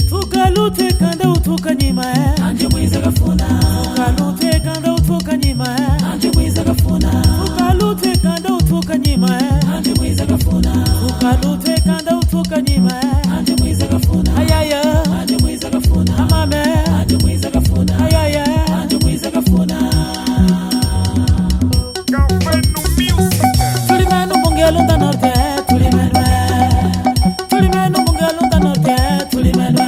Tukalute kanda utuka nyima anje mwiza gafuna. Tukalute kanda utuka nyima anje mwiza gafuna. Tukalute kanda utuka nyima anje mwiza gafuna. Tukalute kanda utuka nyima anje mwiza gafuna. ayaya anje mwiza gafuna. amame anje mwiza gafuna. ayaya anje mwiza gafuna. Tulimenu bungelu da norte tulimenwe Tulimenu bungelu da norte tulimenwe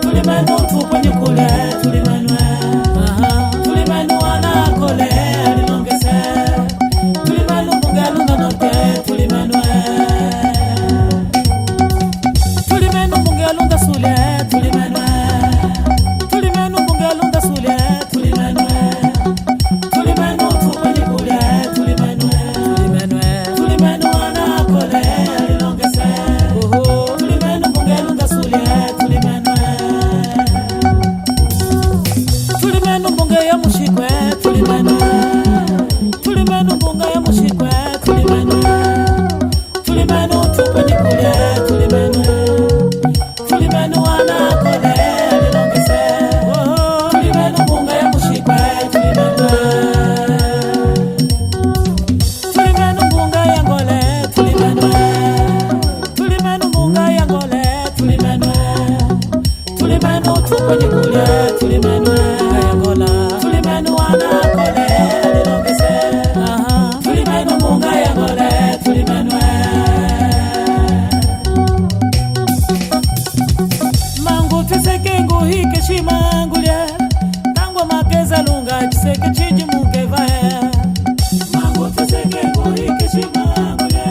Tulimenu tupanye kule tulimenwe Tulimenu wana kole alilongese Tulimenu bungelu da norte tulimenwe Tulimenu bungelu da sule tulimenwe Tulimenu bungelu da sule tulimenwe Tulimenu tupanye kule tulimenwe Tulimenu wana kole alilongese Tulimenu bungelu da sule tulimenwe Tulimenu bunga ya mushikwe tulimenwe Tulimenu bunga ya mushikwe tulimenwe Tulimenu tupanye kule tulimenwe Tulimenu wana kole alilongese Tulimenu bunga ya mushikwe tulimenwe Tulimenu bunga ya ngole tulimenwe Tulimenu bunga ya ngole tulimenwe Tulimenu tupanye kule tulimenwe ya ngola Tulimenu wana kole alilongese Tulimenu bunga ya ngole tulimenwe Mangu teseke nguhi keshima ngulye Tangwa makeza lunga chiseke chiji mukevae Mangu teseke nguhi keshima ngulye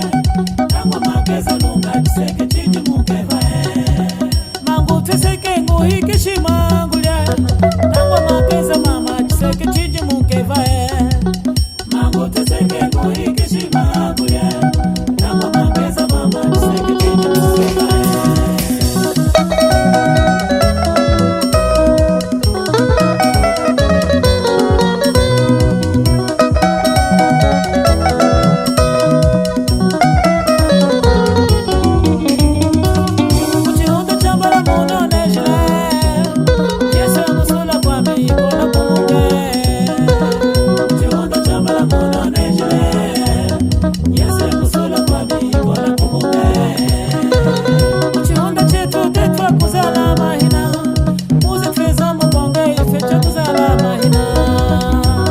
Tangwa makeza lunga chiseke chiji mukevae Mangu teseke nguhi keshima ngulye Tangwa makeza mama chiseke chiji mukevae Mangu teseke nguhi keshima ngulye Tangwa makeza mama chiseke chiji mukevae Uchihunda chambala muna nejle Yese musula kwa mi kona kumunge Uchihunda chambala muna nejle Yese musula kwa mi kona kumunge Uchihunda chetu tetwa kuzala mahina Muze tweza mbonge ifecha kuzala mahina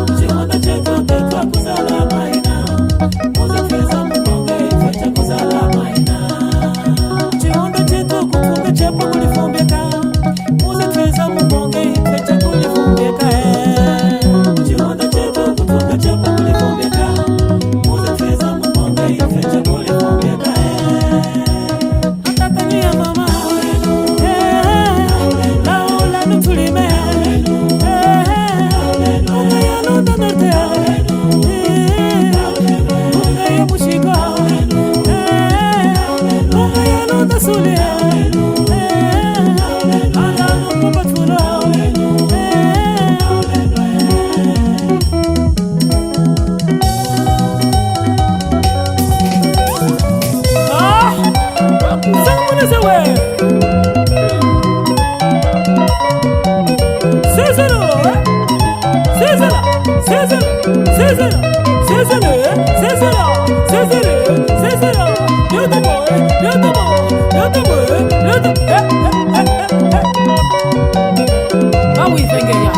Uchihunda chetu tetwa kuzala mahina Muze tweza mbonge ifecha kuzala mahina Chihunda chetu kufunga chepa kulifumbeka Muze tweza mbonge ifecha kulifumbeka Chihunda chetu kufunga chepa kulifumbeka Muze tweza mbonge ifecha kulifumbeka Atakania mama Laula nutulime Munga ya nunda narte Munga ya mushiko Munga ya nunda sule Anda nukumba tulo Zamuna zawe Sezelo Sezela Sezela Sezela Sezela Sezela Sezela Sezela Yoda boy Yoda boy Yoda boy Yoda Awi fenge ya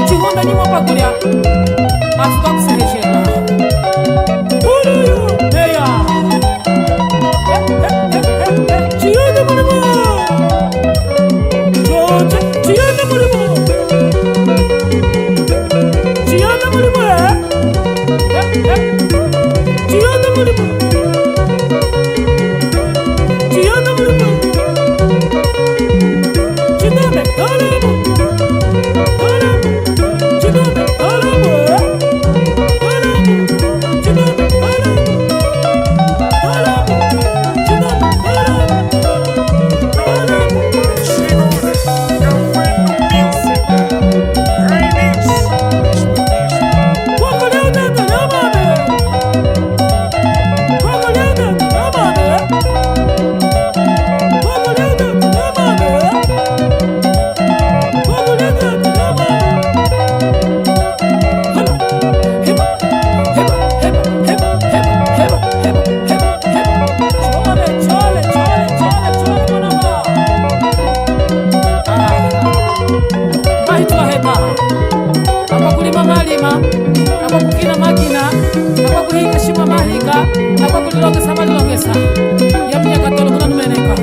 Chihunda ni mwapakulia Atuka kuseheshela Ulu Heya Chihunda murimu Choche Chihunda murimu Chihunda murimu Chihunda murimu Chihunda murimu Chidome Tolamu Tolamu Chidome Tolamu kwa kuhika shima mahika na kwa kulilongesa malilongesa ya mnyaka tolo kuna numeneka